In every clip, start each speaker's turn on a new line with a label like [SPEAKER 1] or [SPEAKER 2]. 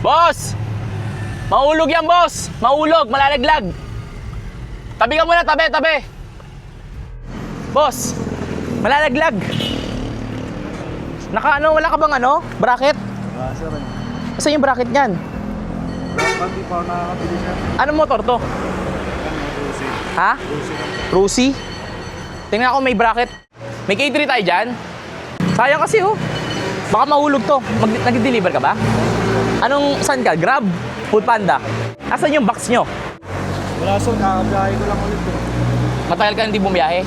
[SPEAKER 1] Boss! Maulog yan, boss! Maulog, malalaglag. Tabi ka muna, tabi, tabi. Boss, malalaglag. Wala ka bang bracket?
[SPEAKER 2] Sir.
[SPEAKER 1] Saan yung bracket niyan?
[SPEAKER 2] Hindi pa ako nakakabili, sir.
[SPEAKER 1] Anong motor to?
[SPEAKER 2] Rusi.
[SPEAKER 1] Ha?
[SPEAKER 2] Rusi.
[SPEAKER 1] Rusi? Tingnan ako may bracket. May K3 tayo dyan? Sayang kasi oh. Baka mahulog to. Nag-deliver ka ba? Saan ka? Grab? Food Panda? Asan yung box nyo?
[SPEAKER 2] Wala, sir. Kakabiyahe ko lang ulit.
[SPEAKER 1] Matagal ka hindi bumiyahe?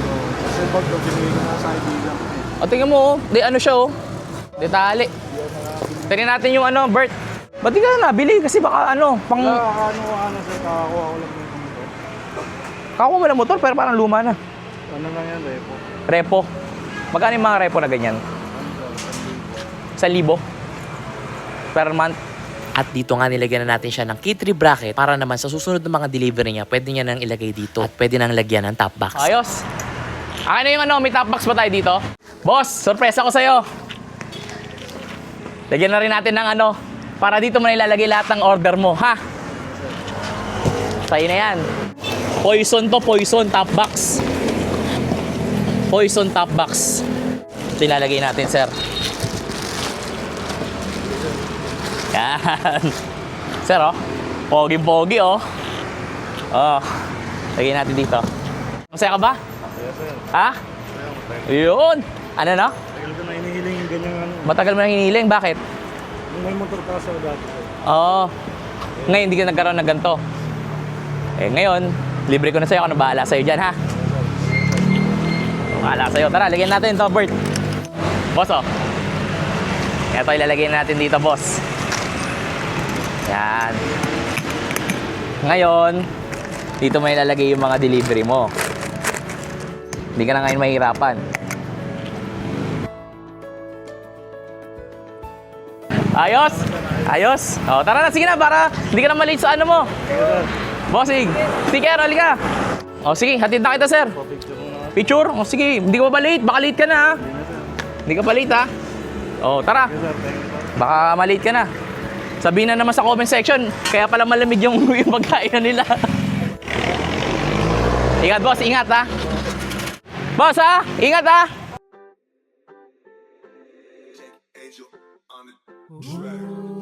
[SPEAKER 2] Sir, pag binigay ko na sa kaibigan.
[SPEAKER 1] O tingnan mo oh. Di siya oh. Di tali. Tingnan natin yung Bert. Ba't di ka na nabili? Kasi baka pang...
[SPEAKER 2] Sir. Kakakuha ko lang yung motor.
[SPEAKER 1] Kakuha mo lang motor pero parang luma na.
[SPEAKER 2] Ano lang yan, repo?
[SPEAKER 1] Repo. Magkano yung mga repo na ganyan? 1,000 per month.
[SPEAKER 3] At dito nga nilagyan na natin siya ng K3 bracket para naman sa susunod na mga delivery niya, pwede niya nang ilagay dito at pwede nang lagyan ng top box.
[SPEAKER 1] Ayos. Akin na yung may top box ba tayo dito? Boss, sorpresa ko sa'yo. Lagyan na rin natin ng para dito mo na ilalagay lahat ng order mo, ha? Sa'yo na yan. Poison to, poison top box. Poison top box. Ito ilalagay natin, sir. Yan. Sir, oh. Pogi-pogi, oh. Oh. Lagay natin dito. Masaya ka ba?
[SPEAKER 2] Yes, sir.
[SPEAKER 1] Ha? Yun. Ano na?
[SPEAKER 2] Tagal ko na hinihiling yung ganyan
[SPEAKER 1] Matagal mo nang hinihiling. Bakit?
[SPEAKER 2] Yung may motor pa sa dati, sir.
[SPEAKER 1] Oo. Ngayon, hindi ka nagkaroon ng ganito. Ngayon, libre ko na sa'yo. Ano bahala sa'yo dyan, ha? Bahala sa'yo. Tara, lagyan natin ito, Bert. Boss, oh. Ito ilalagay natin dito, boss. Yan. Ngayon, dito mo ilalagay yung mga delivery mo. Hindi ka na ngayon mahirapan. Ayos? Ayos? O, tara na, sige na, para hindi ka na malate sa mo. Bossing, sticker, halika. O, sige, hatid na kita, sir. Picture? O, sige, hindi ka pa late, baka late ka na, ha? Hindi ka pa late, ha? O, tara. Baka malate ka na. Sabihin na naman sa comment section, kaya pala malamig yung pagkain nila. Ingat, boss, ingat, ha? Boss, ha? Ingat, ha?
[SPEAKER 4] Angel on the track.